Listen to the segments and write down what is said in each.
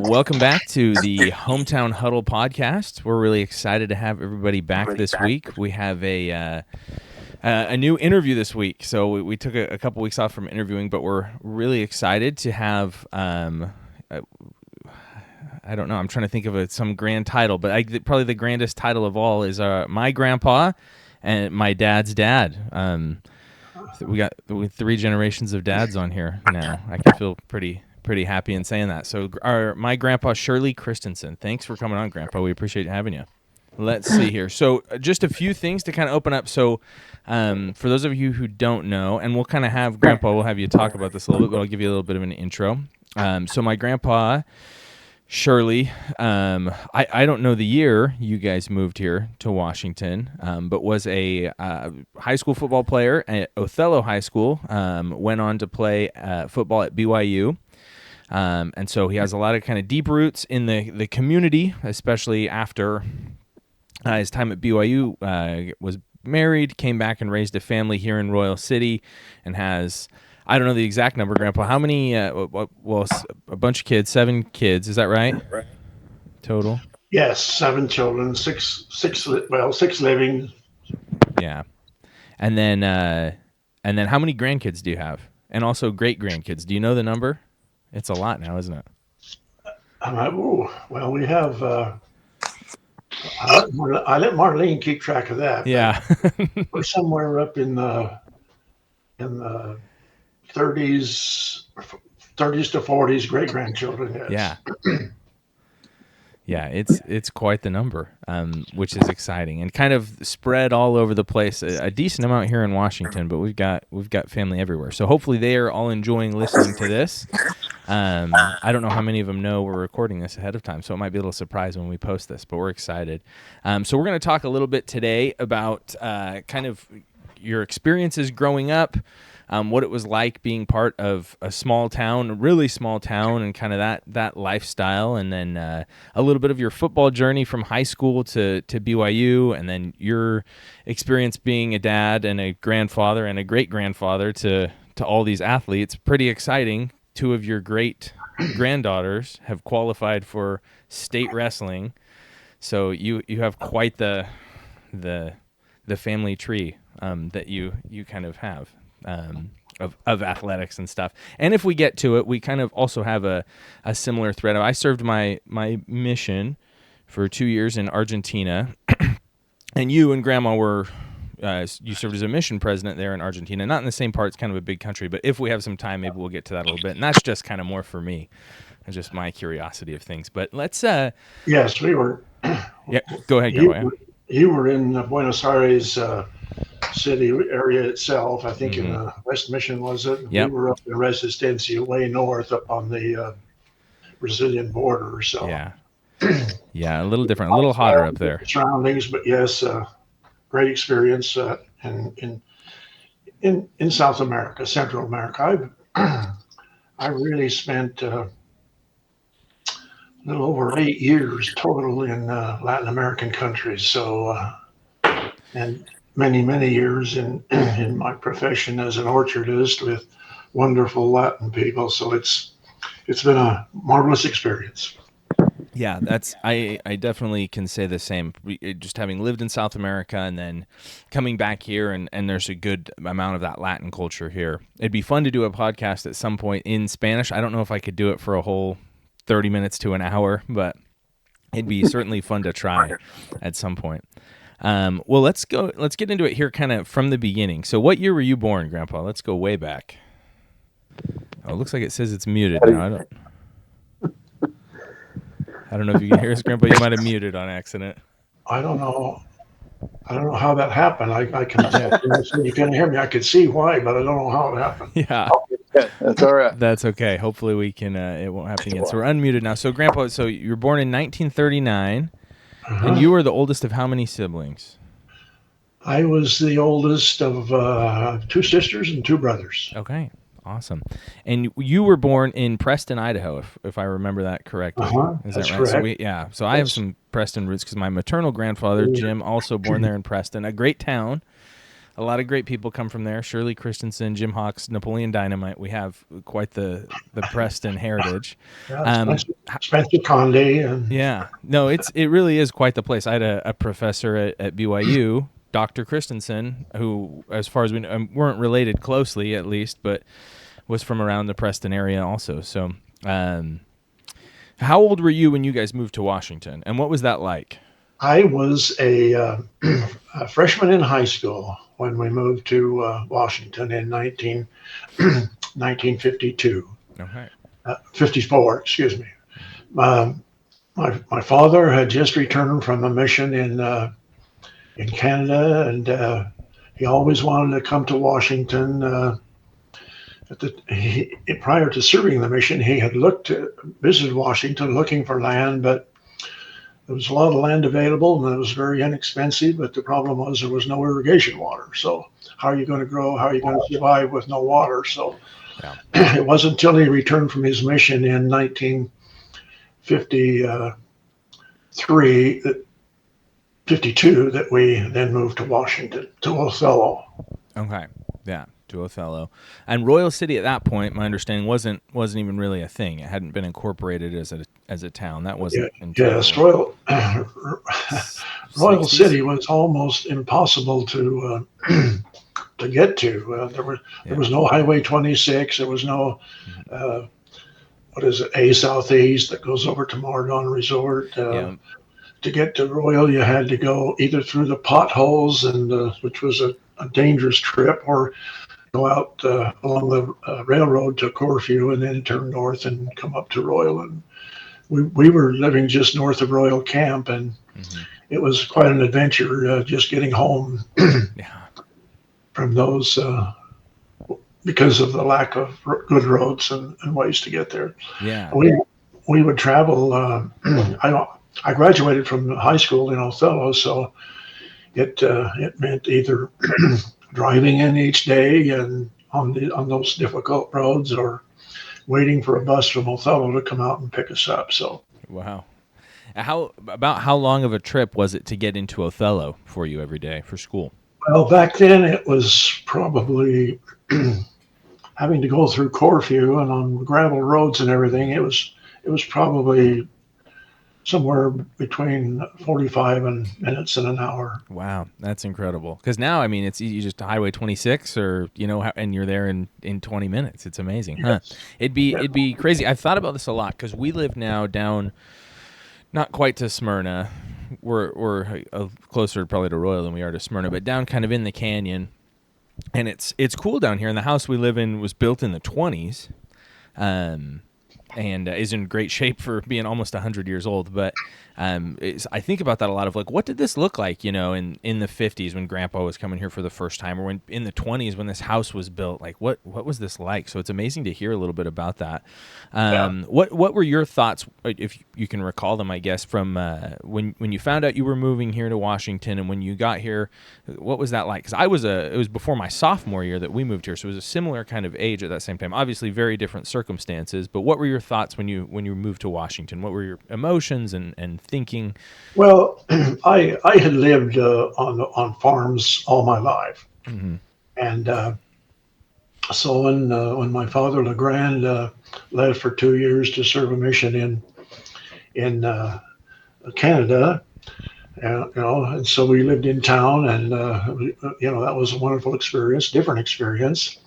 welcome back to the Hometown Huddle podcast. We're really excited to have everybody back this week. We have a new interview this week, so we took a couple weeks off from interviewing, but we're really excited to have. I don't know. I'm trying to think of some grand title, but probably the grandest title of all is my grandpa and my dad's dad. We got 3 generations of dads on here now. I can feel pretty happy in saying that. So my grandpa, Shirley Christensen. Thanks for coming on, Grandpa. We appreciate having you. Let's see here. So just a few things to kind of open up. So for those of you who don't know, and we'll kind of have Grandpa, we'll have you talk about this a little bit, but I'll give you a little bit of an intro. So my grandpa, Shirley, I don't know the year you guys moved here to Washington, but was a high school football player at Othello High School, went on to play football at BYU. And so he has a lot of kind of deep roots in the community, especially after his time at BYU, was married, came back and raised a family here in Royal City, and has, I don't know the exact number, Grandpa, how many, a bunch of kids, 7 kids, is that right? Total? Yes, 7 children, six living. Yeah. And then how many grandkids do you have? And also great-grandkids. Do you know the number? It's a lot now, isn't it? Well, we have. I let Marlene keep track of that. Yeah, we're somewhere up in the 30s to 40s great grandchildren. Yes. Yeah. Yeah, it's quite the number, which is exciting and kind of spread all over the place. A decent amount here in Washington, but we've got family everywhere. So hopefully they are all enjoying listening to this. I don't know how many of them know we're recording this ahead of time, so it might be a little surprise when we post this, but we're excited. So we're going to talk a little bit today about kind of your experiences growing up. What it was like being part of a small town, a really small town, and kind of that lifestyle, and then a little bit of your football journey from high school to BYU, and then your experience being a dad and a grandfather and a great-grandfather to all these athletes. Pretty exciting. 2 of your great granddaughters have qualified for state wrestling, so you have quite the family tree that you kind of have. Of athletics and stuff. And if we get to it, we kind of also have a similar thread. I served my mission for 2 years in Argentina, and you and Grandma were, you served as a mission president there in Argentina. Not in the same part, it's kind of a big country, but if we have some time, maybe we'll get to that a little bit. And that's just kind of more for me. It's just my curiosity of things. But let's... Yes, we were... Yeah, go ahead, Grandma. You were in Buenos Aires... city area itself, I think in the West Mission, was it? Yep. We were up in Resistencia, way north up on the Brazilian border. So yeah, a little different, a little hotter up there. Surroundings, but yes, great experience in South America, Central America. I really spent a little over 8 years total in Latin American countries. So and many years in my profession as an orchardist with wonderful Latin people. So it's been a marvelous experience. Yeah, I definitely can say the same. Just having lived in South America and then coming back here, and there's a good amount of that Latin culture here. It'd be fun to do a podcast at some point in Spanish. I don't know if I could do it for a whole 30 minutes to an hour, but it'd be certainly fun to try at some point. Well, let's get into it here kind of from the beginning. So what year were you born, Grandpa? Let's go way back. Oh, it looks like it says it's muted now. I don't know if you can hear us, Grandpa. You might have muted on accident. I don't know how that happened. I can you can hear me. I could see why, but I don't know how it happened. Yeah. That's all right. That's okay. Hopefully we can it won't happen again. So we're unmuted now. So Grandpa, so you were born in 1939. And you were the oldest of how many siblings? I was the oldest of 2 sisters and 2 brothers. Okay, awesome. And you were born in Preston, Idaho, if I remember that correctly. Is that's that right? correct. So I have some Preston roots because my maternal grandfather, Jim, also born there in Preston, a great town. A lot of great people come from there. Shirley Christensen, Jim Hawks, Napoleon Dynamite. We have quite the Preston heritage. Yeah, Um, Spencer Condé and yeah, no, it really is quite the place. I had a professor at BYU, Dr. Christensen, who, as far as we know, weren't related closely at least, but was from around the Preston area also. So, how old were you when you guys moved to Washington, and what was that like? I was a freshman in high school when we moved to Washington in 1952, Okay. 54, excuse me. Um, my father had just returned from a mission in Canada, and he always wanted to come to Washington. Prior to serving the mission, he had visited Washington looking for land, but there was a lot of land available and it was very inexpensive. But the problem was there was no irrigation water. So how are you going to grow? How are you going to survive with no water? So Yeah. it wasn't until he returned from his mission in 1953, 52, that we then moved to Washington, to Othello. Okay. Yeah, to Othello. And Royal City at that point, my understanding wasn't even really a thing. It hadn't been incorporated as a town. That wasn't until Yes, Royal 60s. City was almost impossible to get to. There was no Highway 26. There was no what is it, A Southeast that goes over to Mardon Resort. Yeah. To get to Royal, you had to go either through the potholes, and which was a dangerous trip, or go out along the railroad to Corfu and then turn north and come up to Royal. And we were living just north of Royal Camp, and it was quite an adventure just getting home from those because of the lack of good roads and ways to get there. Yeah. We would travel. I graduated from high school in Othello, so it meant either driving in each day and on those difficult roads, or waiting for a bus from Othello to come out and pick us up. So wow. How long of a trip was it to get into Othello for you every day for school? well, back then it was probably having to go through Corfu and on gravel roads and everything. It was probably somewhere between 45 minutes and an hour. Wow, that's incredible. Because now, I mean, it's you just Highway 26, or and you're there in 20 minutes. It's amazing, huh? It'd be crazy. I've thought about this a lot because we live now down, not quite to Smyrna. We're closer probably to Royal than we are to Smyrna, but down kind of in the canyon, and it's cool down here. And the house we live in was built in the 20s. And is in great shape for being almost 100 years old. But I think about that a lot of like, what did this look like, in the 50s when Grandpa was coming here for the first time, or when in the 20s when this house was built? Like, what was this like? So it's amazing to hear a little bit about that. What were your thoughts, if you can recall them, I guess, from when you found out you were moving here to Washington, and when you got here, what was that like? Because it was before my sophomore year that we moved here, so it was a similar kind of age at that same time. Obviously, very different circumstances. But what were your thoughts when you moved to Washington? What were your emotions and thinking? Well, I had lived on farms all my life, and so when my father Legrand left for 2 years to serve a mission in Canada, and so we lived in town, and that was a wonderful experience, different experience.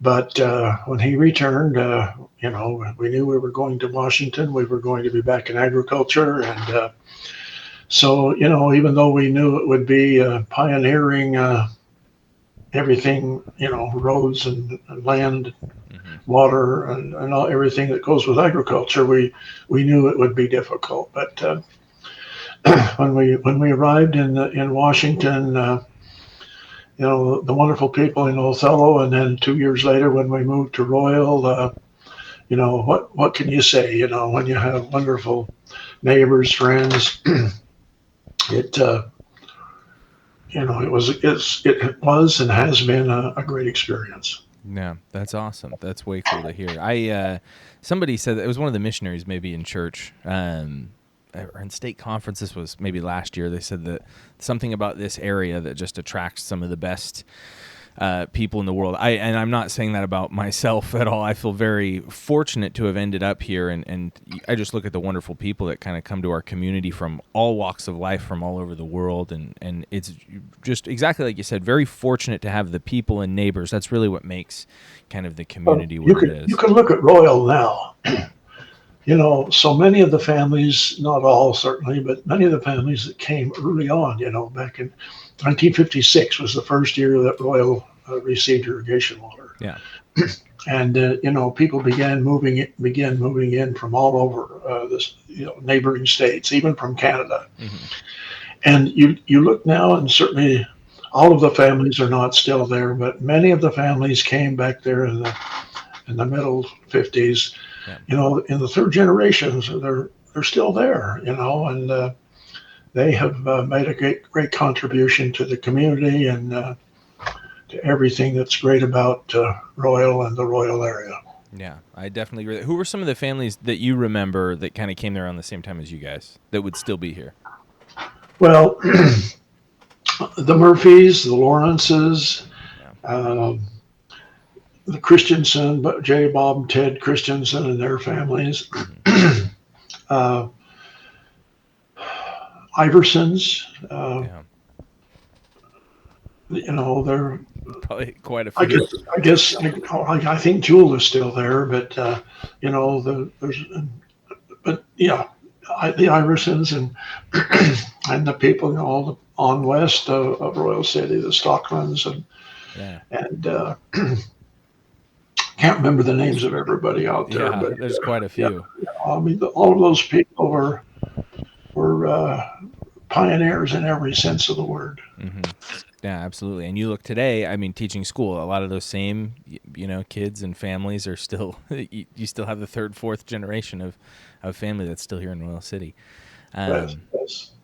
But when he returned, we knew we were going to Washington. We were going to be back in agriculture, and so even though we knew it would be pioneering everything, roads and land, water, and everything that goes with agriculture, we knew it would be difficult. But when we arrived in Washington. The wonderful people in Othello, and then 2 years later when we moved to Royal, what can you say? When you have wonderful neighbors, friends, it it was and has been a great experience. Yeah, that's awesome. That's way cool to hear. Somebody said that it was one of the missionaries maybe in church. or in state conference, this was maybe last year, they said that something about this area that just attracts some of the best people in the world. And I'm not saying that about myself at all. I feel very fortunate to have ended up here, and I just look at the wonderful people that kind of come to our community from all walks of life, from all over the world, and it's just exactly like you said, very fortunate to have the people and neighbors. That's really what makes kind of the community what it is. You can look at Royal now. So many of the families, not all certainly, but many of the families that came early on, back in 1956 was the first year that Royal received irrigation water. Yeah. And, people began moving in from all over this, neighboring states, even from Canada. Mm-hmm. And you look now, and certainly all of the families are not still there, but many of the families came back there in the middle 50s. Yeah. In the third generations, they're still there, and they have made a great contribution to the community and to everything that's great about Royal and the Royal area. Yeah, I definitely agree. Who were some of the families that you remember that kind of came there around the same time as you guys that would still be here? Well, the Murphys, the Lawrences, yeah. The Christensen, J. Bob and Ted Christensen and their families. Iversons, yeah. They're probably quite a few. I think Jewel is still there, but the Iversons and the people, all on west of Royal City, the Stockmans and can't remember the names of everybody out there, but there's quite a few. I mean, all of those people were pioneers in every sense of the word. Mm-hmm. Yeah, absolutely. And you look today, I mean, teaching school, a lot of those same, kids and families are still, you still have the third, fourth generation of family that's still here in Royal City.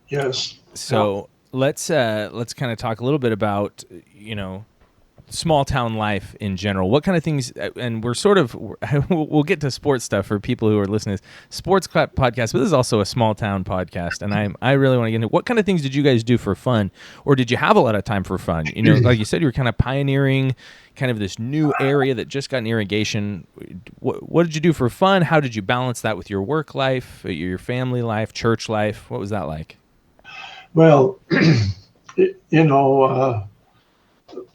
Yes. So let's kind of talk a little bit about, small town life in general. What kind of things, and we'll get to sports stuff for people who are listening to this sports podcast, but this is also a small town podcast. And I really want to get into what kind of things did you guys do for fun, or did you have a lot of time for fun? Like you said, you were kind of pioneering kind of this new area that just got an irrigation. What did you do for fun? How did you balance that with your work life, your family life, church life? What was that like? Well,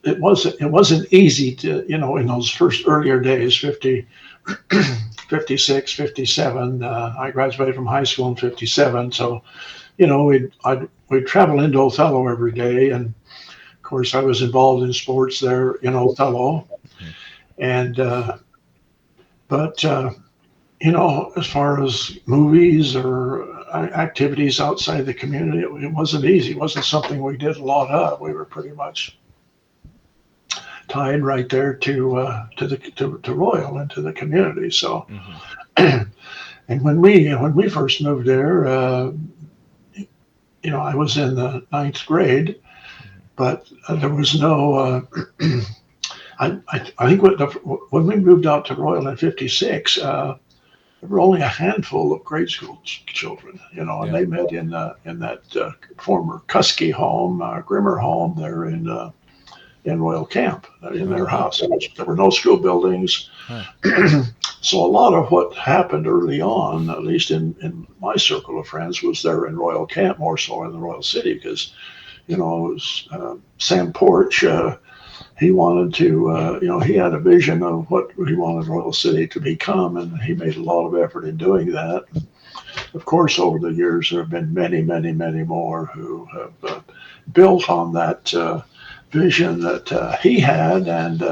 it wasn't easy to, in those first earlier days, 56, 57. I graduated from high school in 57. So, we'd travel into Othello every day. And of course, I was involved in sports there in Othello. And, but as far as movies or activities outside the community, it wasn't easy. It wasn't something we did a lot of. We were pretty much tied right there to Royal and to the community. So, and when we first moved there, I was in the 9th grade, but there was no. I think when we moved out to Royal in '56, there were only a handful of grade school children, and they met in that former Kusky home, Grimmer home there in Royal Camp, in their house. There were no school buildings. So a lot of what happened early on, at least in my circle of friends, was there in Royal Camp, more so in the Royal City, because, it was Sam Porch. He wanted to, he had a vision of what he wanted Royal City to become, and he made a lot of effort in doing that. Of course, over the years, there have been many, many, many more who have built on that vision that he had, and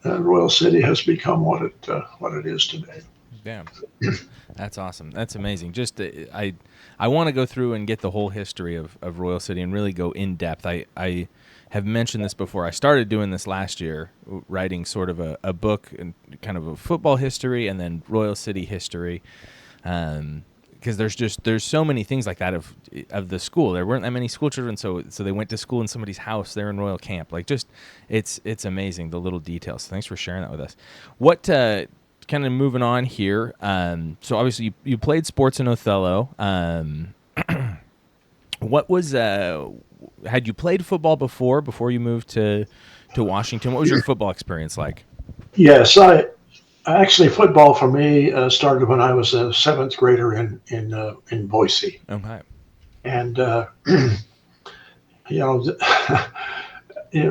Royal City has become what it is today. Damn, that's awesome. That's amazing. Just I want to go through and get the whole history of Royal City and really go in depth. I have mentioned this before. I started doing this last year, writing sort of a book and kind of a football history and then Royal City history. Because there's so many things like that of the school. There weren't that many school children, so they went to school in somebody's house. They're in Royal Camp. Like, just it's amazing, the little details. So thanks for sharing that with us. What kind of moving on here. So obviously you played sports in Othello. What was had you played football before you moved to Washington? What was your football experience like? Yes, actually football for me started when I was a seventh grader in Boise, Okay. and you know,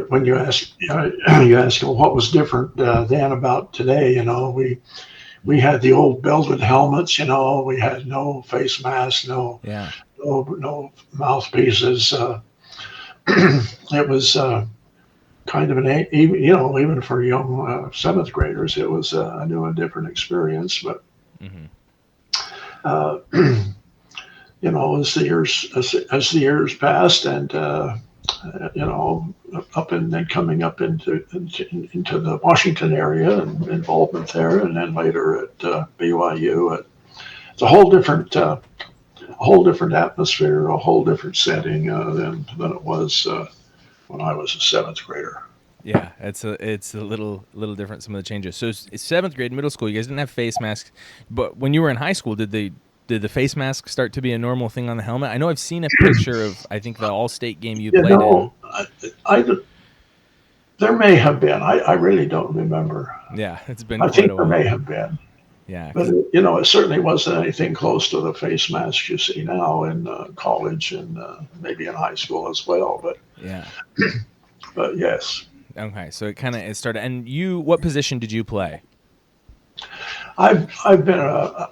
when you ask you ask well, what was different then about today, we had the old belted helmets, we had no face masks, Yeah. no mouthpieces. It was kind of even for young seventh graders, it was a new and different experience. But Mm-hmm. uh, as the years passed, and up and then coming up into the Washington area and involvement there, and then later at BYU, it's a whole different atmosphere, a whole different setting than it was when I was a seventh grader. Yeah, it's a little different. Some of the changes. So it's seventh grade, middle school. You guys didn't have face masks, but when you were in high school, did the face mask start to be a normal thing on the helmet? I know I've seen a picture of I think the All-State game you You played know, in. I there may have been. I really don't remember. Yeah, it's been I quite a think there while. may have been. Yeah, But 'cause it certainly wasn't anything close to the face masks you see now in college and maybe in high school as well. yeah. But yes, Okay, so it started. And what position did you play? I've been a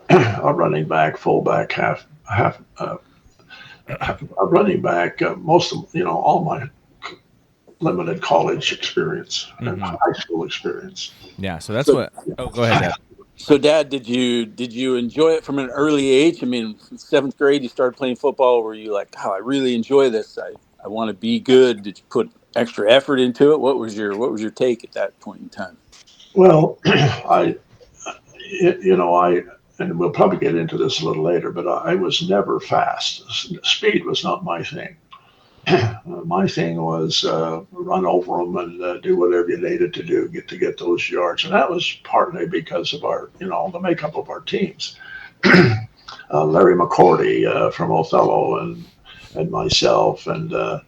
running back, fullback, half a running back. Most of all my limited college experience and Mm-hmm. high school experience. Yeah, so that's So, what. Oh, go ahead, Dad. so, Dad, did you enjoy it from an early age? I mean, from seventh grade, you started playing football. Were you like, "Oh, I really enjoy this. I want to be good." Did you put extra effort into it? What was your take at that point in time? Well, I and we'll probably get into this a little later, but I was never fast. Speed was not my thing. My thing was run over them and do whatever you needed to do get those yards, and that was partly because of the makeup of our teams. Larry McCordy from Othello and myself, and that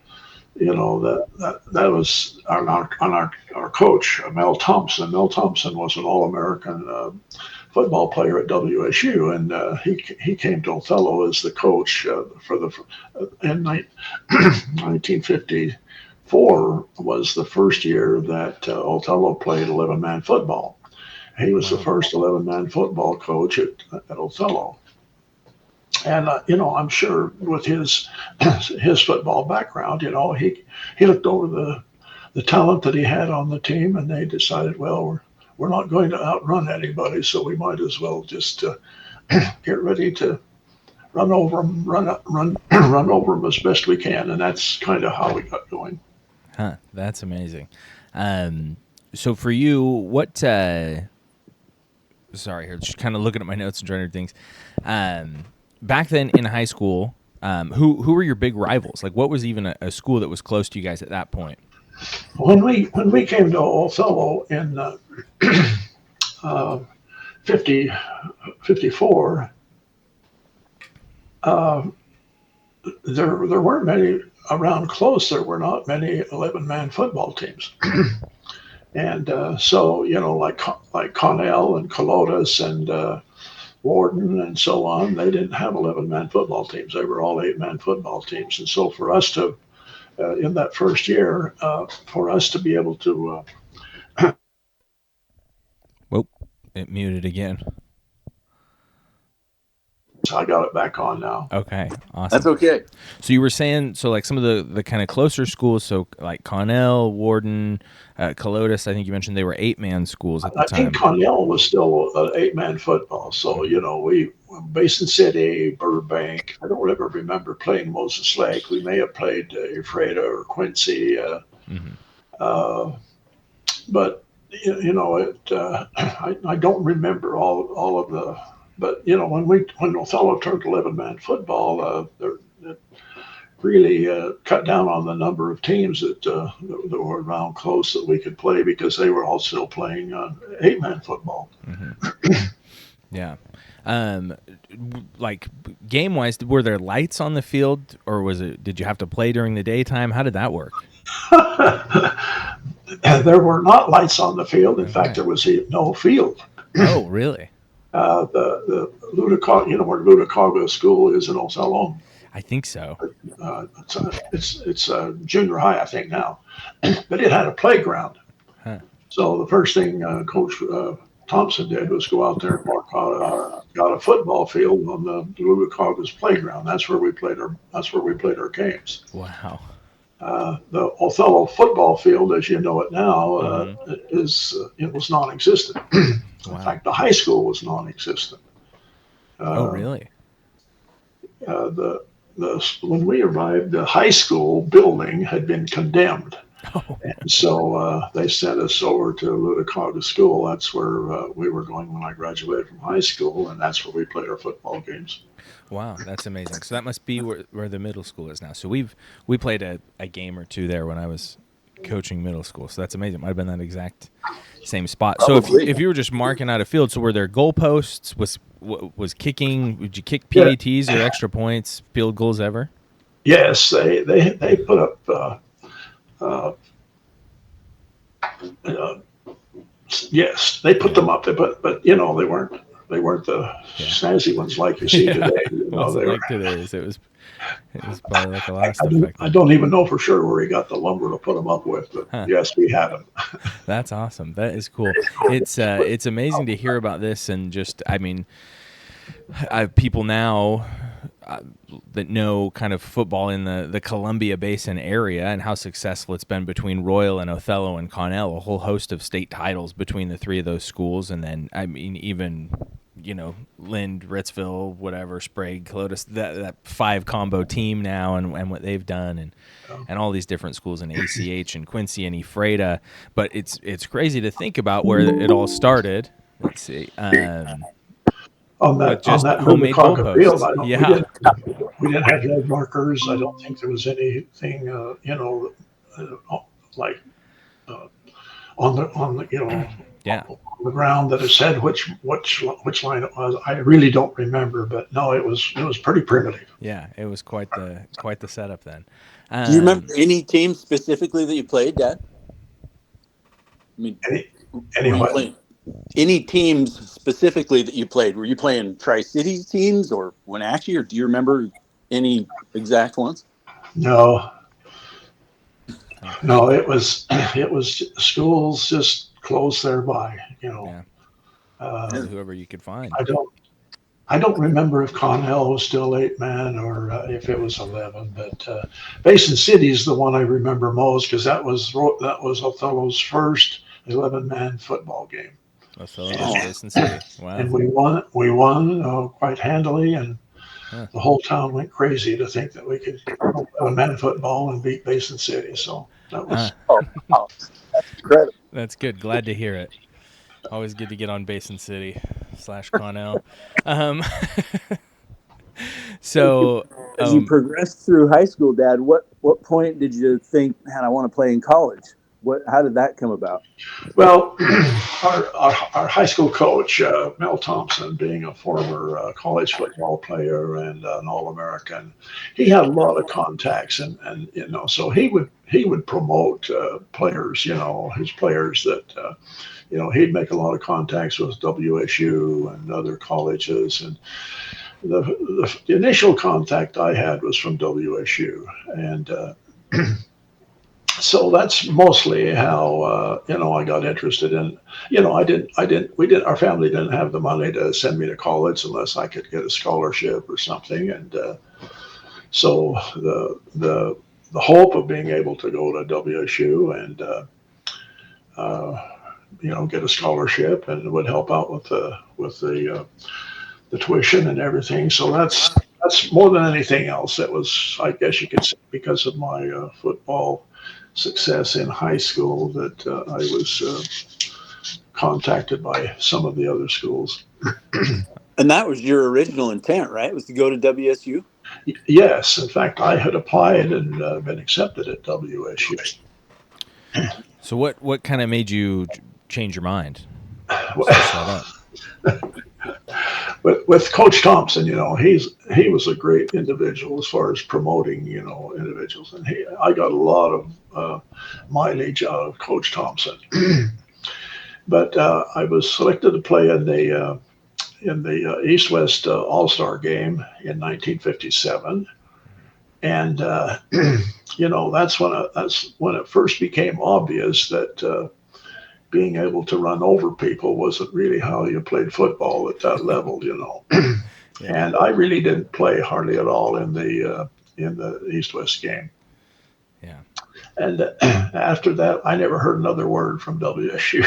was our coach Mel Thompson. Mel Thompson was an All-American football player at WSU, and he came to Othello as the coach for the in 1954 was the first year that Othello played 11-man football. He was the Wow. first 11-man football coach at Othello. And I'm sure with his football background, he looked over the talent that he had on the team, and they decided, well, we're not going to outrun anybody, so we might as well just get ready to run over them, run over them as best we can, and that's kind of how we got going. Huh, that's amazing. So for you, what? Sorry, here, just kind of looking at my notes and trying to do things. Back then in high school, who were your big rivals? Like, what was even a school that was close to you guys at that point? When we came to Othello in uh, 50, 54, there weren't many around close. There were not many 11-man football teams. And so, like Connell and Colotus and Warden and so on, they didn't have 11-man football teams. They were all 8-man football teams. And so for us to, in that first year, for us to be able to, Whoop, it muted again. I got it back on now. Okay, awesome. That's okay. So you were saying, so like some of the kind of closer schools, so like Connell, Warden, Colotus, I think you mentioned they were 8-man schools at the I time. think Connell was still 8-man football. So, we, Basin City, Burbank, I don't ever remember playing Moses Lake. We may have played Ephrata or Quincy. Mm-hmm. But I don't remember all of the. But when Othello turned 11-man football, really cut down on the number of teams that were around close that we could play because they were all still playing 8-man football. Mm-hmm. Yeah. Like game wise, were there lights on the field, or did you have to play during the daytime? How did that work? There were not lights on the field. In Okay. fact, there was no field. Oh, really? The Ludacaga, you know where Ludacaga School is in Othello? I think so. It's junior high, I think now, but it had a playground. Huh. So the first thing Coach Thompson did was go out there and mark out a football field on the Ludacaga's playground. That's where we played our games. Wow. The Othello football field, as you know it now, Mm-hmm. was non-existent. Wow. In fact, the high school was non-existent. Oh, really? When we arrived, the high school building had been condemned. Oh. And so they sent us over to Ludacauga School. That's where we were going when I graduated from high school, and that's where we played our football games. Wow, that's amazing. So that must be where the middle school is now. So we played a game or two there when I was coaching middle school. So that's amazing. It might have been that exact same spot. So if you were just marking out a field, so were there goalposts? Was kicking? Would you kick PATs or extra points, field goals ever? Yes, they put up. Yes, they put them up there, but they weren't the snazzy ones like you see today. It wasn't like today's. It was probably like a lot of stuff. I don't even know for sure where he got the lumber to put them up with, but yes, we had them. That's awesome. That is cool. It's amazing to hear about this, and just I have people now that know kind of football in the Columbia Basin area and how successful it's been between Royal and Othello and Connell, a whole host of state titles between the three of those schools. And then, even, Lind, Ritzville, whatever, Sprague, Clotis, that 5 combo team now and what they've done and all these different schools in ACH and Quincy and Ephrata. But it's crazy to think about where it all started. Let's see. On that homemade Ludacauga field, we didn't have red markers. I don't think there was anything, like on the on the ground that it said which line it was. I really don't remember, but no, it was pretty primitive. Yeah, it was quite the setup then. Do you remember any team specifically that you played, Dad? I mean, any teams specifically that you played? Were you playing Tri-Cities teams or Wenatchee, or do you remember any exact ones? No, it was schools just close thereby, whoever you could find. I don't remember if Connell was still 8-man or if it was 11, but Basin City is the one I remember most because that was Othello's first 11-man football game. Basin City. Wow. And we won quite handily, and the whole town went crazy to think that we could play man football and beat Basin City. So that was that's incredible. That's good. Glad to hear it. Always good to get on Basin City / Connell. So as you progressed through high school, Dad, what point did you think, man, I want to play in college? How did that come about? Well, our high school coach, Mel Thompson, being a former college football player and an All-American, he had a lot of contacts, and so he would promote players, his players that he'd make a lot of contacts with WSU and other colleges, and the initial contact I had was from WSU, and so that's mostly how I got interested in. Our family didn't have the money to send me to college unless I could get a scholarship or something, and so the hope of being able to go to WSU and get a scholarship and it would help out with the tuition and everything. So that's more than anything else. It was, I guess you could say, because of my football success in high school that I was contacted by some of the other schools. And that was your original intent, right? Was to go to WSU? Yes, in fact, I had applied and been accepted at WSU. So what kind of made you change your mind? Switch that up. With Coach Thompson, he was a great individual as far as promoting, individuals, and I got a lot of mileage out of Coach Thompson. But I was selected to play in the East-West All-Star game in 1957, and that's when it first became obvious that being able to run over people wasn't really how you played football at that level. Yeah. And I really didn't play hardly at all in the East-West game. Yeah. And after that, I never heard another word from WSU.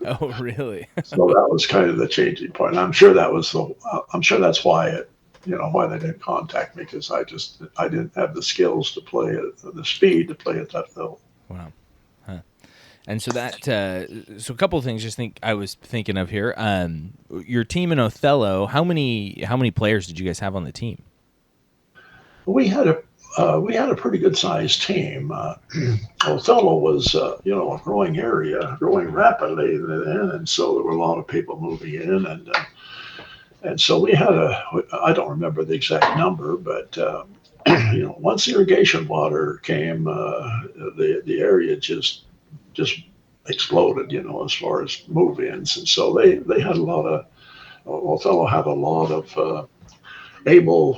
Oh, really? So that was kind of the changing point. I'm sure that's why why they didn't contact me, because I didn't have the skills to play at the speed to play at that level. Wow. Huh. And so so a couple of things I was thinking of here. Your team in Othello, how many players did you guys have on the team? We had a pretty good sized team. Othello was a growing area, growing rapidly then, and so there were a lot of people moving in, and so we had I don't remember the exact number, but once irrigation water came, the area just exploded, as far as move-ins, and so they had a lot of Othello had a lot of able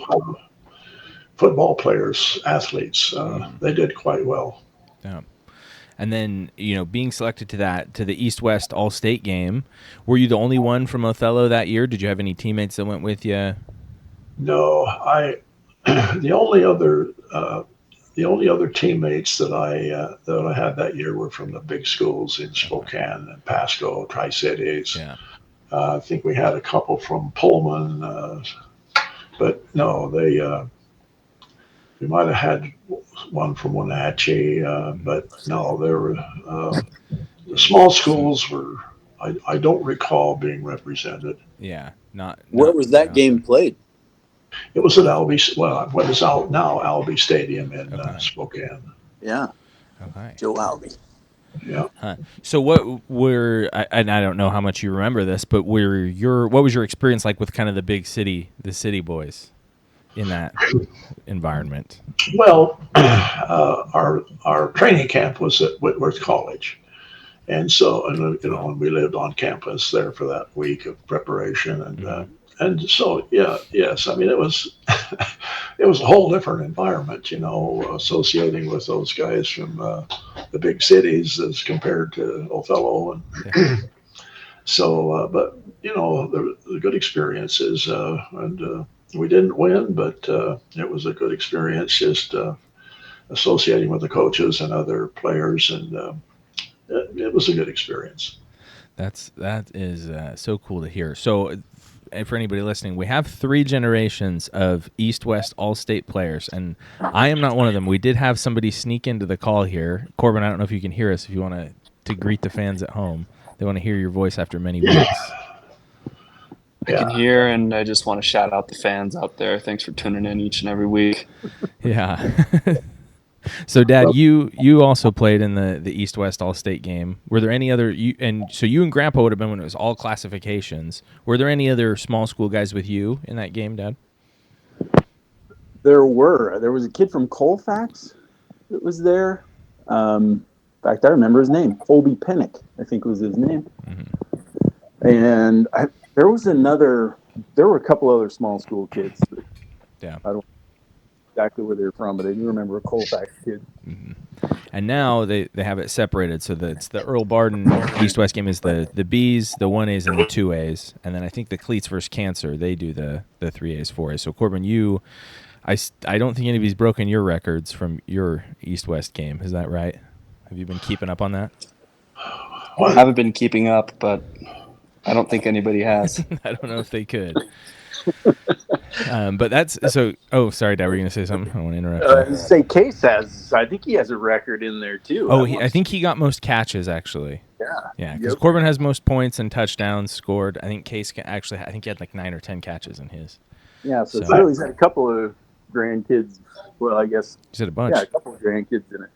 football players, athletes. They did quite well. Yeah. And then, being selected to the East-West All-State game, were you the only one from Othello that year? Did you have any teammates that went with you? No, the only other teammates that I had that year were from the big schools in Spokane and Pasco, Tri-Cities. Yeah. I think we had a couple from Pullman, but no, we might have had one from Wenatchee, but no, there were the small schools were. I don't recall being represented. Yeah, not. Where was that game played? It was at what is out now Albee Stadium in Spokane. Yeah. Okay. Joe Albee. Yeah. Huh. So and I don't know how much you remember this, but what was your experience like with kind of the city boys in that environment? Well, our training camp was at Whitworth College, and so and we lived on campus there for that week of preparation, and so yes, I mean it was it was a whole different environment, associating with those guys from the big cities as compared to Othello, and so but the good experiences, and we didn't win, but it was a good experience just associating with the coaches and other players, and it was a good experience. That is so cool to hear. So, for anybody listening, we have 3 generations of East-West All-State players, and I am not one of them. We did have somebody sneak into the call here. Corbin, I don't know if you can hear us. If you want to greet the fans at home, they want to hear your voice after many weeks. I can hear, and I just want to shout out the fans out there. Thanks for tuning in each and every week. Yeah. So, Dad, you also played in the East-West All-State game. Were there any other so you and Grandpa would have been when it was all classifications. Were there any other small school guys with you in that game, Dad? There was a kid from Colfax that was there. In fact, I remember his name. Colby Pennick, I think was his name. Mm-hmm. And there were a couple other small school kids. Yeah. I don't know exactly where they're from, but I do remember a Colfax kid. Mm-hmm. And now they have it separated. So it's the Earl Barden East-West game is the Bs, the 1As, and the 2As. And then I think the Cleats versus Cancer, they do the 3As, 4As. So, Corbin, I don't think anybody's broken your records from your East-West game. Is that right? Have you been keeping up on that? I haven't been keeping up, but I don't think anybody has. I don't know if they could. But that's so. Oh, sorry, Dad. Were you gonna say something? I want to interrupt you. Say Case has. I think he has a record in there too. Oh, I think he got most catches actually. Yeah, because Corbin has most points and touchdowns scored. I think Case actually. I think he had like 9 or 10 catches in his. Yeah, so Shirley's had a couple of grandkids. Well, I guess he's had a bunch. Yeah, a couple of grandkids in it.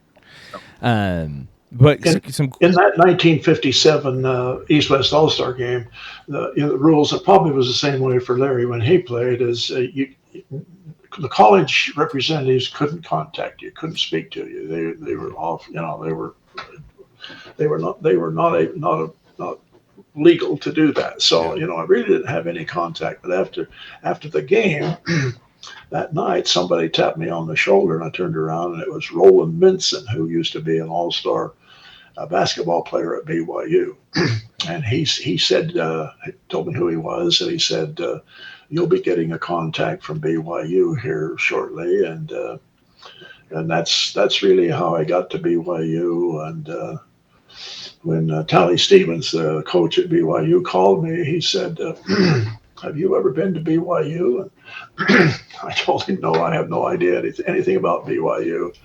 So. But in that 1957 East-West All-Star game, the rules, it probably was the same way for Larry when he played, is the college representatives couldn't contact you, couldn't speak to you. They were off, they were not legal to do that. So, I really didn't have any contact. But after the game, that night, somebody tapped me on the shoulder, and I turned around, and it was Roland Minson, who used to be an all-star basketball player at BYU. And he said, told me who he was, and he said, you'll be getting a contact from BYU here shortly. And that's really how I got to BYU. And when Tally Stevens, the coach at BYU, called me, he said, have you ever been to BYU? And I told him, no, I have no idea anything about BYU.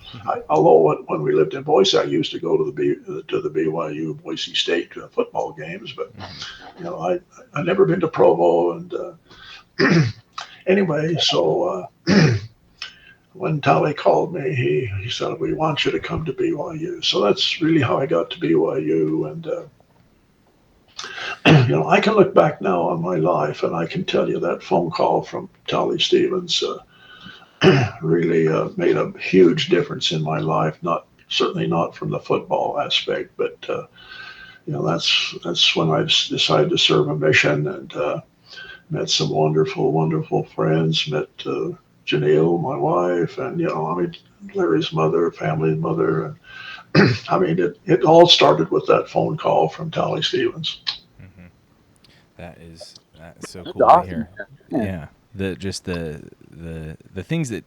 Although when we lived in Boise, I used to go to the BYU Boise State football games, but I never been to Provo. And anyway, so when Tally called me, he said, we want you to come to BYU. So that's really how I got to BYU. And I can look back now on my life, and I can tell you that phone call from Tally Stevens really made a huge difference in my life. Certainly not from the football aspect, but that's when I decided to serve a mission, and met some wonderful, wonderful friends. Met Janelle, my wife, and Larry's mother, family mother. And it all started with that phone call from Tally Stevens. That's so cool to hear. Yeah, the things that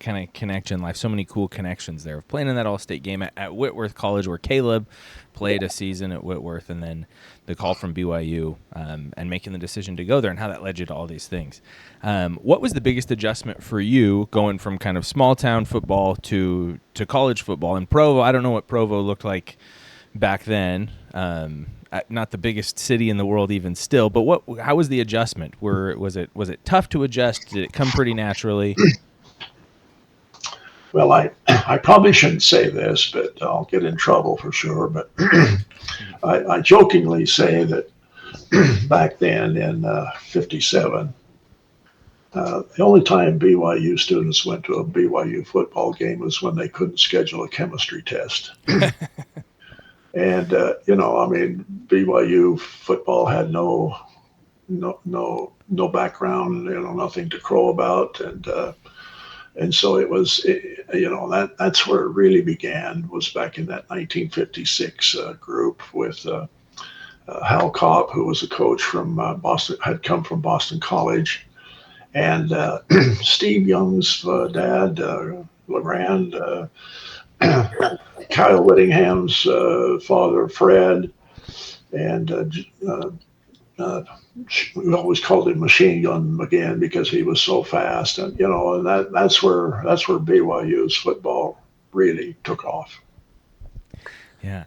kind of connect you in life. So many cool connections there. Playing in that All-State game at Whitworth College, where Caleb played a season at Whitworth, and then the call from BYU, and making the decision to go there, and how that led you to all these things. What was the biggest adjustment for you going from kind of small town football to college football? And Provo, I don't know what Provo looked like back then. Not the biggest city in the world even still, but how was the adjustment? Was it tough to adjust? Did it come pretty naturally? Well, I probably shouldn't say this, but I'll get in trouble for sure. But I jokingly say that back then in 57, the only time BYU students went to a BYU football game was when they couldn't schedule a chemistry test. And BYU football had no background, nothing to crow about, and so it was, that's where it really began. Was back in that 1956 group with Hal Kopp, who was a coach from Boston, had come from Boston College, and Steve Young's dad, LeGrand. Kyle Whittingham's father, Fred, and we always called him Machine Gun McGinn because he was so fast, and that's where BYU's football really took off. Yeah,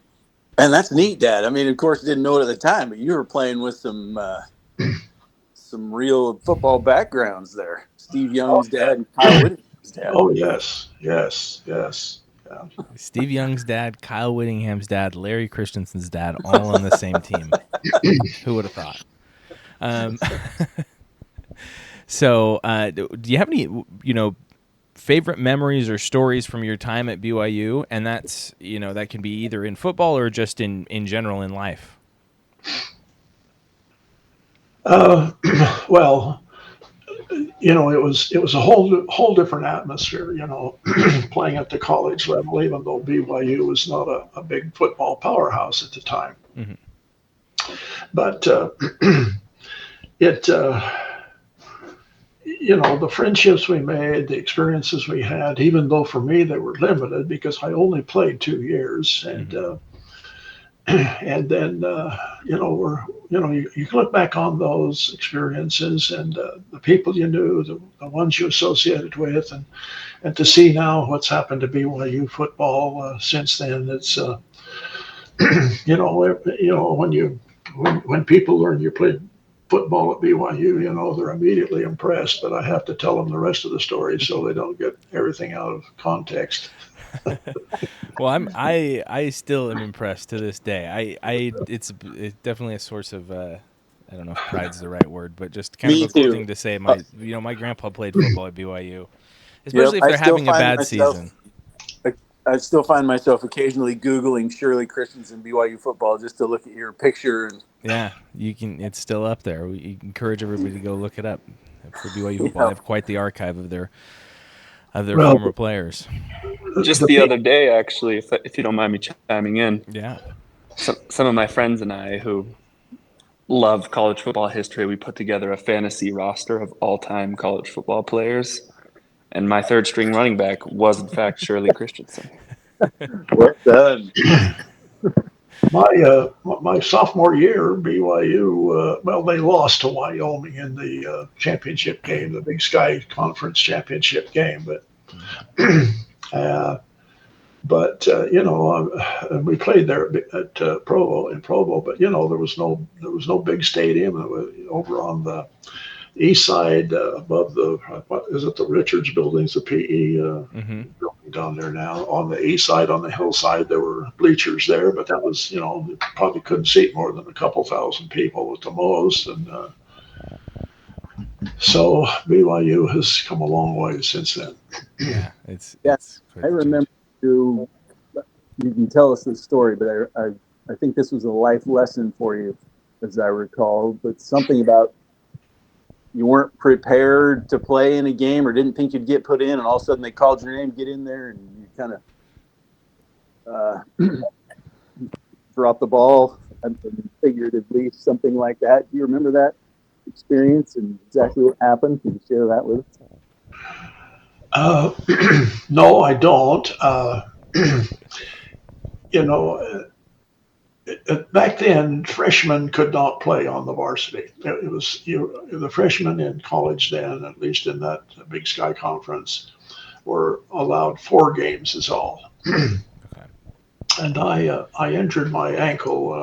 and that's neat, Dad. I mean, of course, didn't know it at the time, but you were playing with some real football backgrounds there. Steve Young's dad and Kyle Whittingham's dad. Oh yes. Yeah. Steve Young's dad, Kyle Whittingham's dad, Larry Christensen's dad, all on the same team. Who would have thought? So, do you have any, favorite memories or stories from your time at BYU? And that's, that can be either in football or just in general in life. Well, it was a whole different atmosphere, playing at the college level, even though BYU was not a big football powerhouse at the time. Mm-hmm. But the friendships we made, the experiences we had, even though for me they were limited because I only played 2 years, and and then you look back on those experiences and the people you knew, the ones you associated with, and to see now what's happened to BYU football since then. It's when people learn you played football at BYU, they're immediately impressed. But I have to tell them the rest of the story so they don't get everything out of context. Well, I still am impressed to this day. It's definitely a source of I don't know if pride's the right word, but just kind Me of a cool too. thing to say. My grandpa played football at BYU, Yep. especially if they're having a bad season. I still find myself occasionally Googling Shirley Christensen BYU football just to look at your picture. And Yeah, you can. It's still up there. We encourage everybody to go look it up for BYU football. Yeah. They have quite the archive of their Well, former players. Just the other day, actually, if you don't mind me chiming in, Yeah. some of my friends and I who love college football history, we put together a fantasy roster of all-time college football players, and my third string running back was in fact Shirley Christensen. well done. My sophomore year, BYU, they lost to Wyoming in the championship game, the Big Sky Conference championship game. But we played there at Provo. But there was no big stadium. It was over on the east side, above what is it, the Richards buildings, the PE building down there now. On the east side, on the hillside, there were bleachers there, but that was, you probably couldn't seat more than a couple thousand people at the most. And so BYU has come a long way since then. Yeah, it's I remember you can tell us this story, but I think this was a life lesson for you, as I recall. But something about you weren't prepared to play in a game or didn't think you'd get put in, and all of a sudden they called your name, get in there, and you kind of drop the ball, figuratively, something like that. Do you remember that experience and exactly what happened? Can you share that with us? No, I don't. Back then, freshmen could not play on the varsity. It was the freshmen in college then, at least in that Big Sky Conference, were allowed 4 games is all. Okay. And I injured my ankle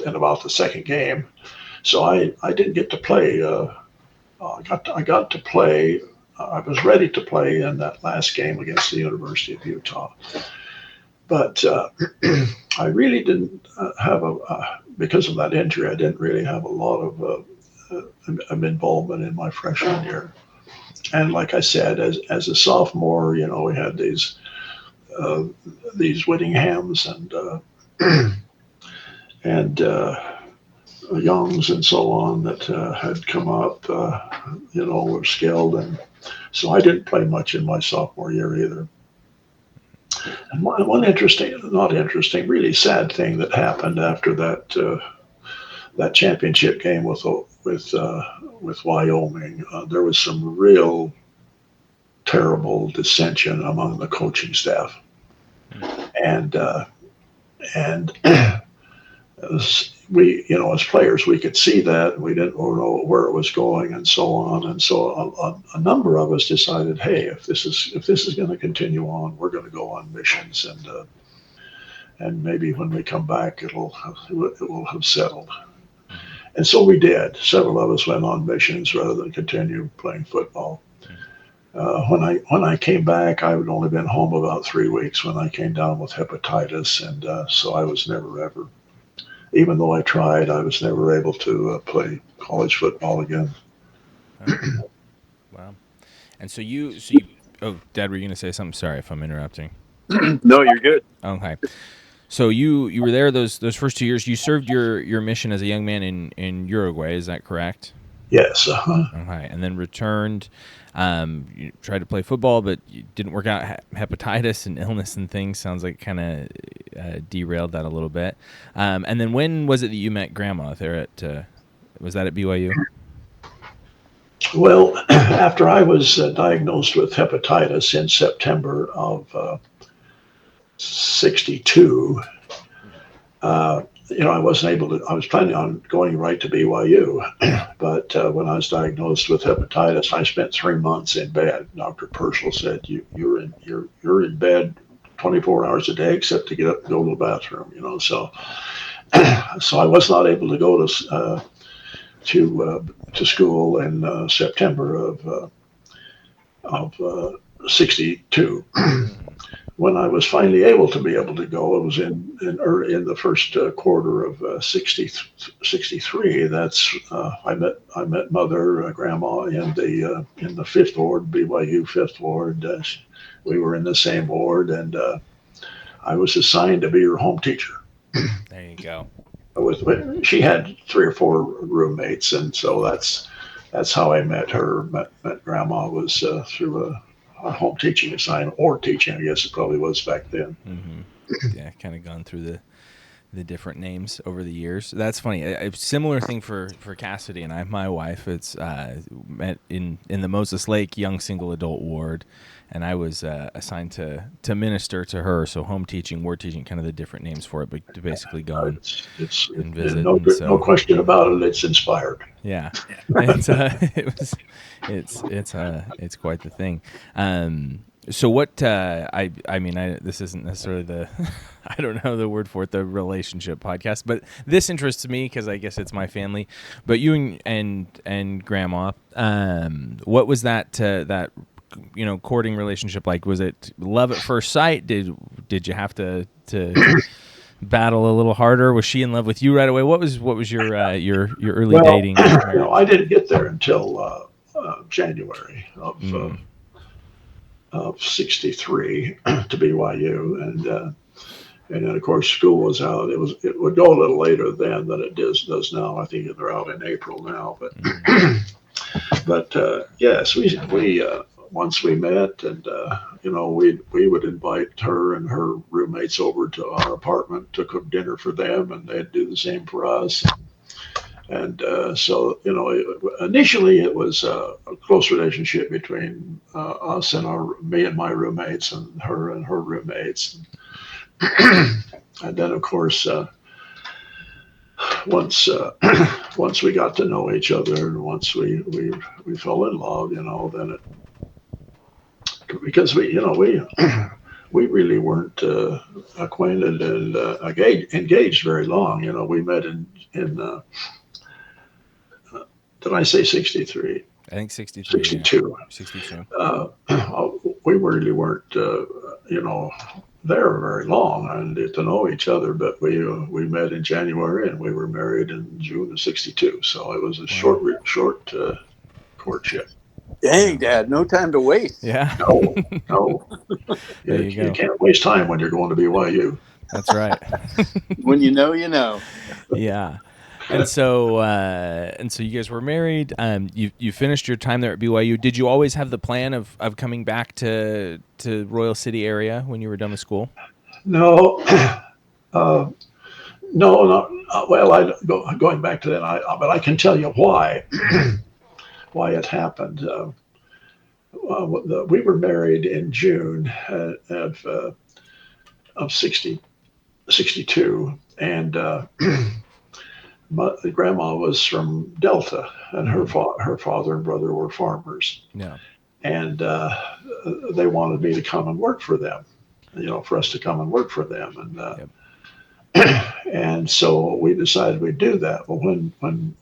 in about the second game, so I didn't get to play. I got to play. I was ready to play in that last game against the University of Utah. But I really didn't because of that injury, I didn't really have a lot of involvement in my freshman year. And like I said, as a sophomore, we had these Whittinghams and Youngs and so on that had come up, were skilled. And so I didn't play much in my sophomore year either. And one really sad thing that happened after that championship game with Wyoming, there was some real terrible dissension among the coaching staff, and we, as players, we could see that we didn't know where it was going and so on. And so a number of us decided, hey, if this is going to continue on, we're going to go on missions, and maybe when we come back, it will have settled. And so we did. Several of us went on missions rather than continue playing football. When I came back, I had only been home about 3 weeks when I came down with hepatitis, and so I was never ever. Even though I tried, I was never able to play college football again. Wow. And so you, oh, Dad, were you going to say something? Sorry if I'm interrupting. No, you're good. Okay. So you were there those first 2 years. You served your mission as a young man in Uruguay. Is that correct? Yes. Okay. And then returned. You tried to play football, but it didn't work out. Hepatitis and illness and things sounds like kind of derailed that a little bit. And then when was it that you met Grandma there at? Was that at BYU? Well, after I was diagnosed with hepatitis in September of '62, I wasn't able to. I was planning on going right to BYU, Yeah. but when I was diagnosed with hepatitis, I spent 3 months in bed. Dr. Purcell said, you're in bed 24 hours a day except to get up and go to the bathroom. So I was not able to go to school in September of '62. Mhm. When I was finally able to go, it was in the first quarter of 63. That's I met mother, grandma in the fifth ward, BYU fifth ward. We were in the same ward, and I was assigned to be her home teacher. There you go. She had three or four roommates, and so that's how I met her. Met grandma was through a home teaching assignment, or teaching, I guess it probably was back then. Hmm. Yeah, kind of gone through the different names over the years. That's funny. A similar thing for Cassidy and I. My wife, it's met in the Moses Lake Young Single Adult Ward, and I was assigned to minister to her. So home teaching, ward teaching, kind of the different names for it, but to basically go and visit. No, And no so question about it. It's inspired. yeah, it's it's quite the thing. So what I mean, this isn't necessarily the I don't know the word for it, the relationship podcast, but this interests me because I guess it's my family. But you and grandma, what was that courting relationship like? Was it love at first sight? Did you have to battle a little harder? Was she in love with you right away? What was your early Well, dating marriage? I didn't get there until January Mm, of '63 to BYU, and then of course school was out. It would go a little later then than it does now. I think they're out in April now, but mm, yes, we once we met, and we would invite her and her roommates over to our apartment to cook dinner for them, and they'd do the same for us. And so, initially it was a close relationship between us and me and my roommates, and her roommates. And then, of course, once once we got to know each other, and once we fell in love, then because we really weren't acquainted and engaged very long. We met in did I say 63? I think 63. Yeah, 62. 62. Uh, we really weren't, there very long and to know each other, but we met in January and we were married in June of '62. So it was a Wow. short courtship. Dang, Yeah. Dad, no time to waste. Yeah. No, no, There you, you you go. can't waste time when you're going to BYU. That's right. When you know, you know. Yeah. And so you guys were married. You finished your time there at BYU. Did you always have the plan of coming back to Royal City area when you were done with school? No, uh, no, not well. Going back to that, but I can tell you why why it happened. We were married in June of 62, and the grandma was from Delta, and Mm-hmm. her father and brother were farmers, Yeah. and they wanted me to come and work for them. For us to come and work for them, Yep. and so we decided we'd do that. Well, when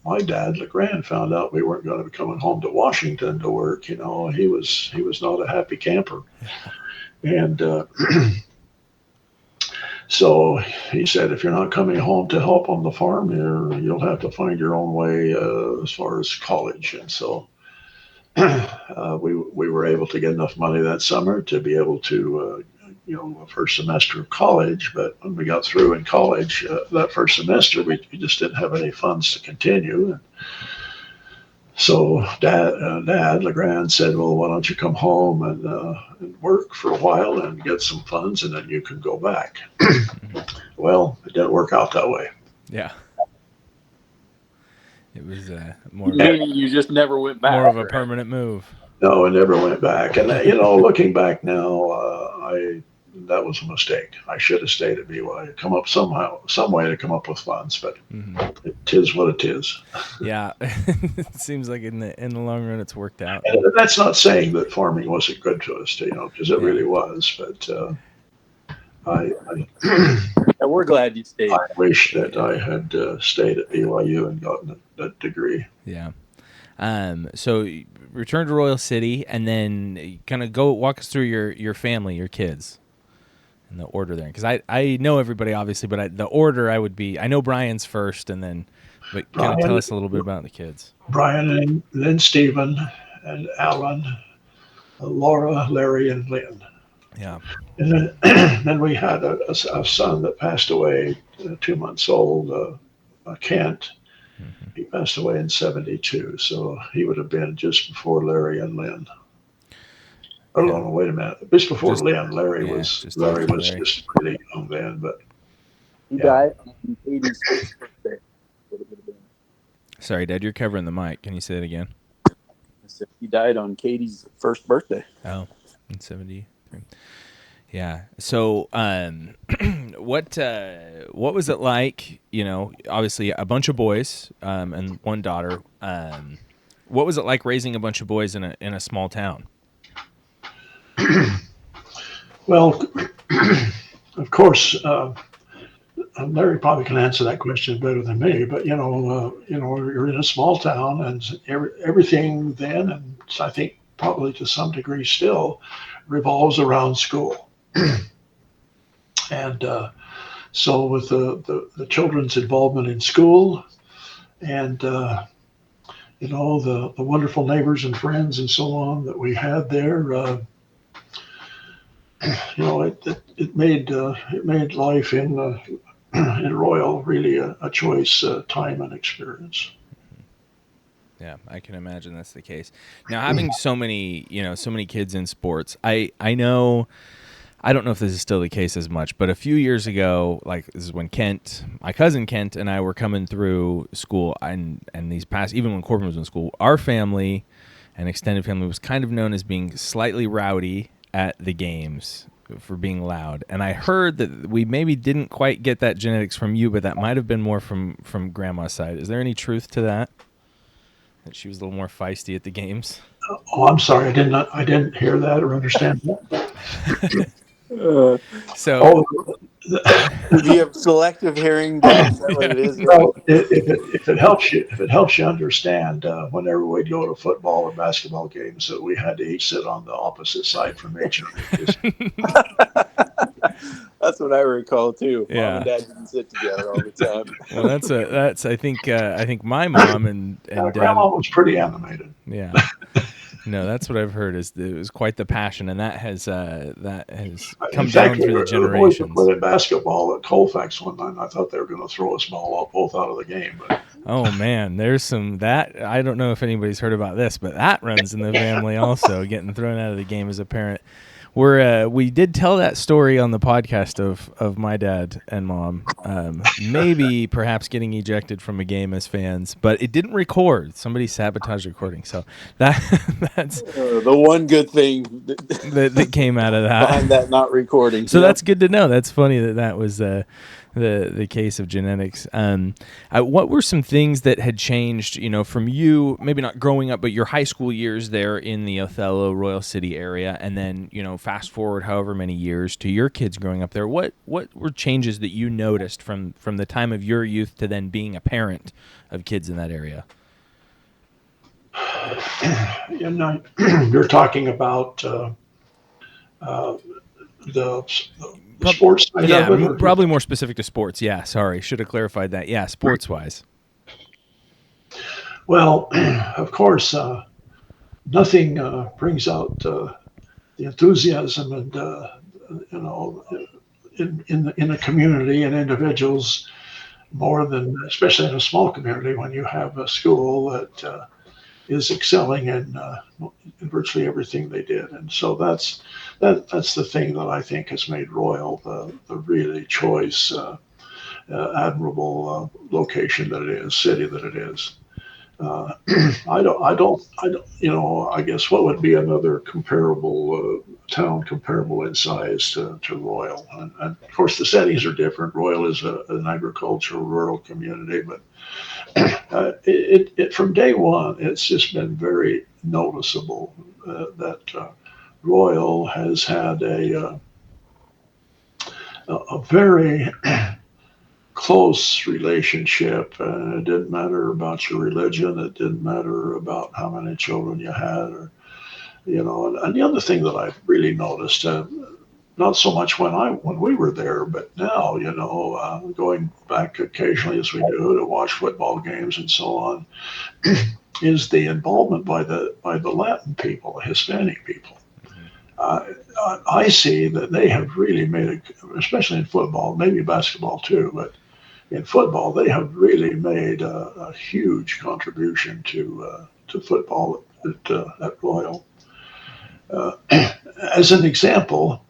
my dad Legrand found out we weren't going to be coming home to Washington to work, he was not a happy camper, and so he said, if you're not coming home to help on the farm, you'll have to find your own way as far as college. And so we were able to get enough money that summer to be able to, a first semester of college. But when we got through in college, that first semester, we just didn't have any funds to continue. And so Dad Legrand said, well, why don't you come home and work for a while and get some funds, and then you can go back. Mm-hmm. Well, it didn't work out that way. Yeah. It was more Meaning you just never went back. of a Right? permanent move. No, I never went back. And looking back now, that was a mistake. I should have stayed at BYU. Come up some way to come up with funds, but it is what it is. Yeah, it seems like in the long run, it's worked out. And that's not saying that farming wasn't good to us, because it really was. But I And we're glad you stayed. I wish that I had stayed at BYU and gotten that degree. Yeah. So you return to Royal City, and then kind of go walk us through your family, your kids, and the order there. Because I know everybody obviously, but the order I know Brian's first, and then, but kind of tell us a little bit about the kids. Brian and then Stephen and Alan, Laura, Larry, and Lynn. Yeah. And then we had a son that passed away, 2 months old, Kent. Mm-hmm. He passed away in 1972, so he would have been just before Larry and Lynn. Oh, Yeah. no, wait a minute. Just before Lynn. Larry was just pretty young then, but he died on Katie's first birthday. Sorry, Dad, you're covering the mic. Can you say that again? I said he died on Katie's first birthday. Oh, in 1973. Yeah. So, what was it like? Obviously a bunch of boys, and one daughter. What was it like raising a bunch of boys in a small town? Well, of course, Larry probably can answer that question better than me. But you're in a small town, and everything then, and I think probably to some degree still, revolves around school. And so with the children's involvement in school, and the wonderful neighbors and friends and so on that we had there, it made life in Royal really a choice time and experience. Yeah, I can imagine that's the case. Now, having so many kids in sports, I know. I don't know if this is still the case as much, but a few years ago, like this is when my cousin Kent and I were coming through school, and even when Corbin was in school, our family and extended family was kind of known as being slightly rowdy at the games for being loud. And I heard that we maybe didn't quite get that genetics from you, but that might have been more from Grandma's side. Is there any truth to that? That she was a little more feisty at the games? Oh, I'm sorry, I didn't hear that or understand that. So, do you have selective hearing? Is that what it is? Well, if it helps you understand, whenever we'd go to football or basketball games, we had to each sit on the opposite side from each other. That's what I recall too. Yeah. Mom and Dad didn't sit together all the time. Well, that's I think my mom and Dad. Grandma was pretty animated. Yeah. No, that's what I've heard. It was quite the passion, and that has come down through the generations. We played basketball at Colfax one night, and I thought they were going to throw us both out of the game. But oh man, there's some that I don't know if anybody's heard about this, but that runs in the family also. Getting thrown out of the game as a parent. We did tell that story on the podcast of my dad and mom, maybe perhaps getting ejected from a game as fans, but it didn't record. Somebody sabotaged recording, so that's the one good thing that came out of that. Behind that not recording. So that's good to know. That's funny that was the case of genetics. What were some things that had changed, from you, maybe not growing up, but your high school years there in the Othello, Royal City area, and then, fast forward however many years to your kids growing up there? What were changes that you noticed from the time of your youth to then being a parent of kids in that area? You're talking about the sports side of it? Probably more specific to sports. Yeah, sorry. Should have clarified that. Yeah, sports-wise. Well, of course, nothing brings out the enthusiasm and, in a community and individuals more than, especially in a small community, when you have a school that is excelling in virtually everything they did. And so that's the thing that I think has made Royal the really choice, admirable location that it is, city that it is. I guess what would be another comparable town comparable in size to Royal. And of course, the settings are different. Royal is an agricultural rural community, but from day one, it's just been very noticeable that Royal has had a very close relationship. It didn't matter about your religion. It didn't matter about how many children you had, or And the other thing that I've really noticed, not so much when we were there, but now, going back occasionally as we do to watch football games and so on, is the involvement by the Latin people, the Hispanic people. Uh, I see that they have really made especially in football, maybe basketball too, but in football they have really made a huge contribution to football at Royal. Uh, as an example,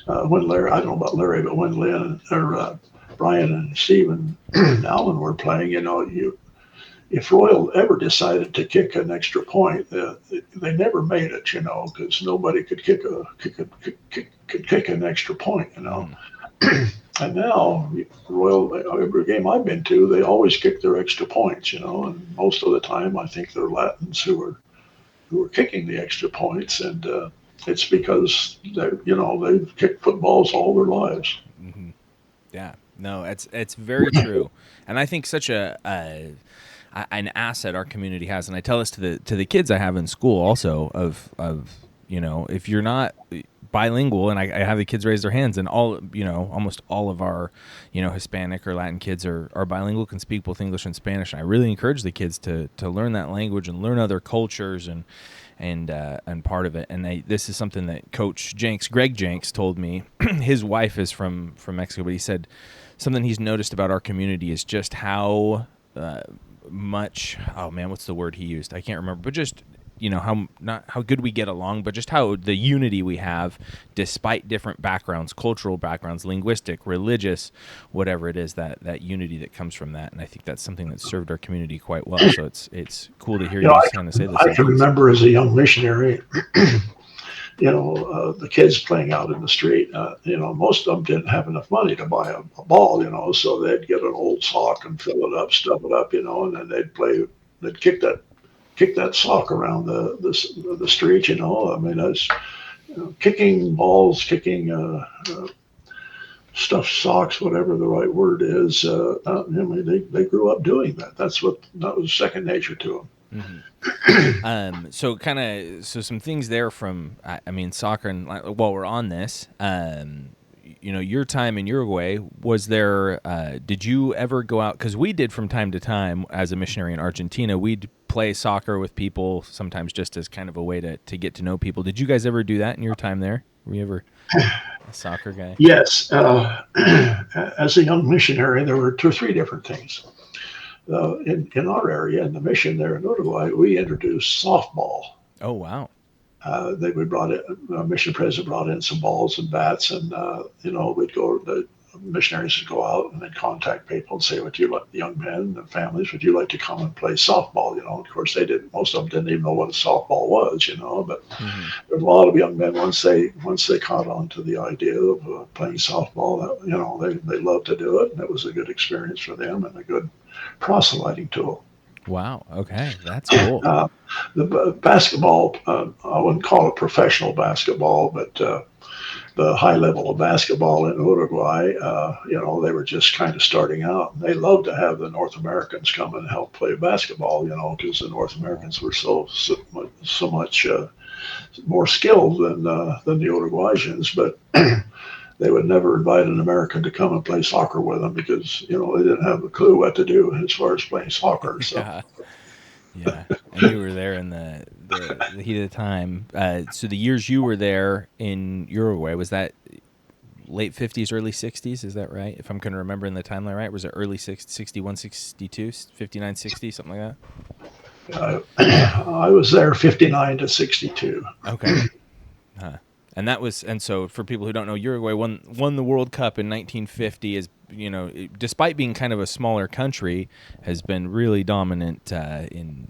when Larry, I don't know about Larry, but when Lynn or Brian and Stephen Allen were playing, if Royal ever decided to kick an extra point, they never made it, because nobody could kick an extra point. And now Royal, every game I've been to, they always kick their extra points, and most of the time I think they're Latins who are kicking the extra points, and it's because they've kicked footballs all their lives. Mm-hmm. Yeah, no, it's very true, and I think such an asset our community has, and I tell this to the kids I have in school also of if you're not bilingual, and I have the kids raise their hands, and almost all of our Hispanic or Latin kids are bilingual, can speak both English and Spanish, and I really encourage the kids to learn that language and learn other cultures and part of it. And this is something that Coach Greg Jenks told me. His wife is from Mexico, but he said something he's noticed about our community is just how much, oh man, what's the word he used? I can't remember, but just how good we get along, but just how the unity we have despite different backgrounds, cultural backgrounds, linguistic, religious, whatever it is, that unity that comes from that. And I think that's something that's served our community quite well. So it's cool to hear you kind of say this. I can remember as a young missionary, the kids playing out in the street, most of them didn't have enough money to buy a ball, so they'd get an old sock and fill it up, stuff it up, and then they'd kick that sock around the street. I mean, that's kicking balls, kicking stuffed socks, whatever the right word is. I mean, they grew up doing that. That was second nature to them. Mm-hmm. So some things there from soccer, and while we're on this, your time in Uruguay, was there, did you ever go out, because we did from time to time as a missionary in Argentina, we'd play soccer with people, sometimes just as kind of a way to get to know people. Did you guys ever do that in your time there? Were you ever a soccer guy? Yes. As a young missionary, there were 2 or 3 different things. In our area, in the mission there in Uruguay, we introduced softball. Oh, wow. The mission president brought in some balls and bats, and the missionaries would go out and then contact people and say, "Would you like, young men and families, would you like to come and play softball?" Of course they didn't. Most of them didn't even know what a softball was. But there's a lot of young men once they caught on to the idea of playing softball, they loved to do it, and it was a good experience for them and a good proselyting tool. Wow. Okay, that's cool. The basketball, I wouldn't call it professional basketball, but the high level of basketball in Uruguay, they were just kind of starting out. They loved to have the North Americans come and help play basketball, because the North Americans were so much more skilled than the Uruguayans, but they would never invite an American to come and play soccer with them because, they didn't have a clue what to do as far as playing soccer. So. Yeah. And you were there in the heat of the time. So the years you were there in Uruguay, was that late 50s, early 60s? Is that right? If I'm going to remember in the timeline right, was it early 61, 62, 59, 60, something like that? I was there 59 to 62. Okay. And so for people who don't know, Uruguay won the World Cup in 1950 as despite being kind of a smaller country, has been really dominant in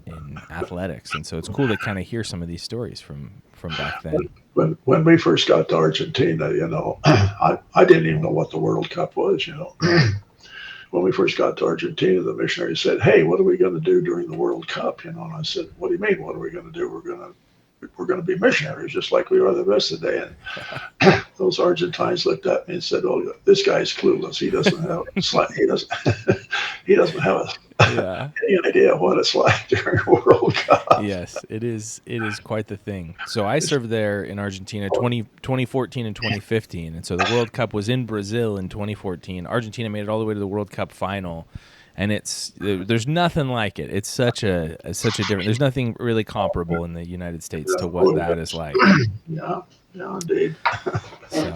athletics, and so it's cool to kind of hear some of these stories from back then. When we first got to Argentina, I didn't even know what the World Cup was. When we first got to Argentina, the missionary said, "Hey, what are we going to do during the World Cup?" And I said, "What do you mean? What are we going to do? We're going to be missionaries, just like we are the rest of the day." And those Argentines looked at me and said, "Oh, this guy's clueless. He doesn't have he doesn't have any idea what it's like during a World Cup." Yes, it is quite the thing. So I served there in Argentina 2014 and 2015, and so the World Cup was in Brazil in 2014. Argentina made it all the way to the World Cup final, and there's nothing like it. It's such a different. There's nothing really comparable in the United States to what that is like. Yeah, indeed. So,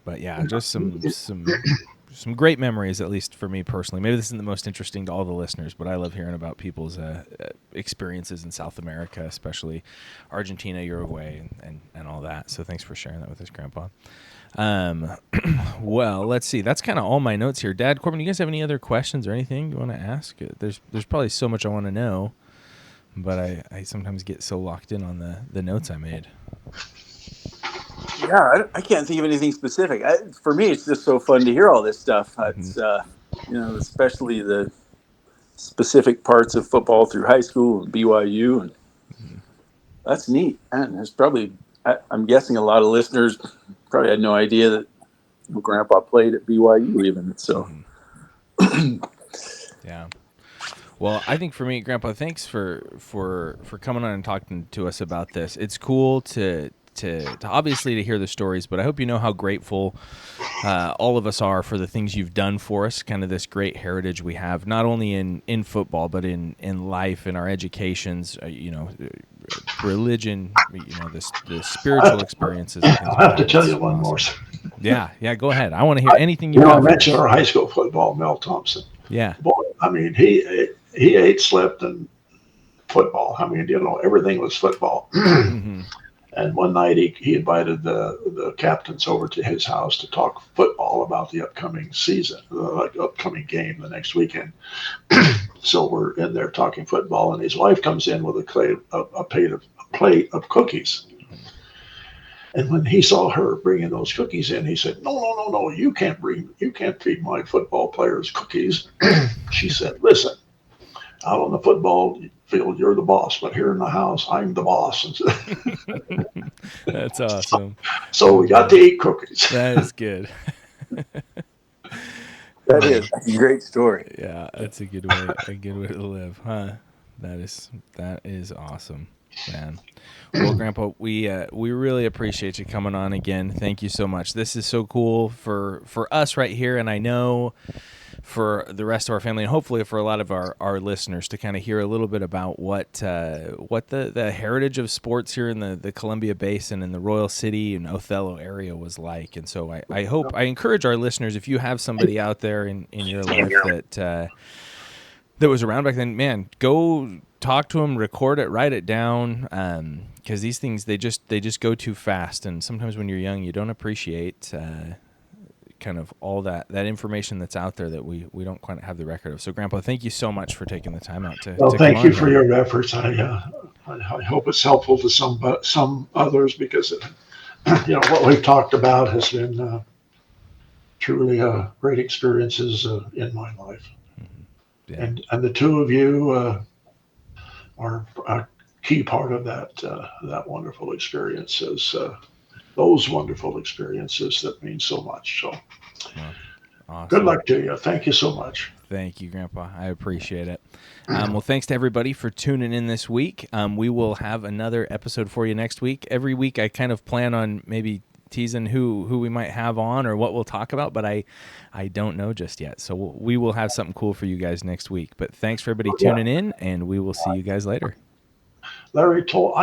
but yeah, just some great memories, at least for me personally. Maybe this isn't the most interesting to all the listeners, but I love hearing about people's experiences in South America, especially Argentina, Uruguay, and all that. So thanks for sharing that with us, Grandpa. Well, let's see. That's kind of all my notes here. Dad, Corbin, you guys have any other questions or anything you want to ask? There's probably so much I want to know, but I sometimes get so locked in on the notes I made. Yeah, I can't think of anything specific. For me, it's just so fun to hear all this stuff. It's especially the specific parts of football through high school and BYU, and that's neat. And there's probably, I'm guessing, a lot of listeners probably had no idea that Grandpa played at BYU even. So, yeah. Well, I think for me, Grandpa, thanks for coming on and talking to us about this. It's cool to obviously to hear the stories, but I hope you know how grateful all of us are for the things you've done for us, kind of this great heritage we have, not only in football, but in life, in our educations, religion, the spiritual experiences. And things I have to tell you one more. Yeah, go ahead. I want to hear anything you I have. mentioned our high school football, Mel Thompson. Yeah. Boy, I mean, he ate, slept, and football. I mean, everything was football. Mm-hmm. And one night he invited the captains over to his house to talk football about the upcoming season, the upcoming game the next weekend. So we're in there talking football, and his wife comes in with a plate of cookies. And when he saw her bringing those cookies in, he said, "No, you can't feed my football players cookies." She said, "Listen, out on the football field, you're the boss, but here in the house, I'm the boss." That's awesome. So we got to eat cookies. That is good. That's a great story. Yeah, that's a good way to live, huh? That is awesome, man. Well, Grandpa, we really appreciate you coming on again. Thank you so much. This is so cool for us right here, and I know for the rest of our family, and hopefully for a lot of our listeners, to kind of hear a little bit about what the heritage of sports here in the Columbia Basin and the Royal City and Othello area was like. And so I encourage our listeners, if you have somebody out there in your life that was around back then, man, go talk to them, record it, write it down, because these things, they just go too fast, and sometimes when you're young, you don't appreciate kind of all that information that's out there that we don't quite have the record of. So, Grandpa, thank you so much for taking the time out to thank you for your efforts. I hope it's helpful to some others, because what we've talked about has been truly great experiences in my life. Yeah. And the two of you are a key part of that wonderful experiences. Those wonderful experiences that mean so much. So, awesome. Good luck to you. Thank you so much. Thank you, Grandpa. I appreciate it. Well, thanks to everybody for tuning in this week. We will have another episode for you next week. Every week, I kind of plan on maybe teasing who we might have on or what we'll talk about, but I don't know just yet. So we will have something cool for you guys next week. But thanks for everybody tuning in, and we will see you guys later. Larry told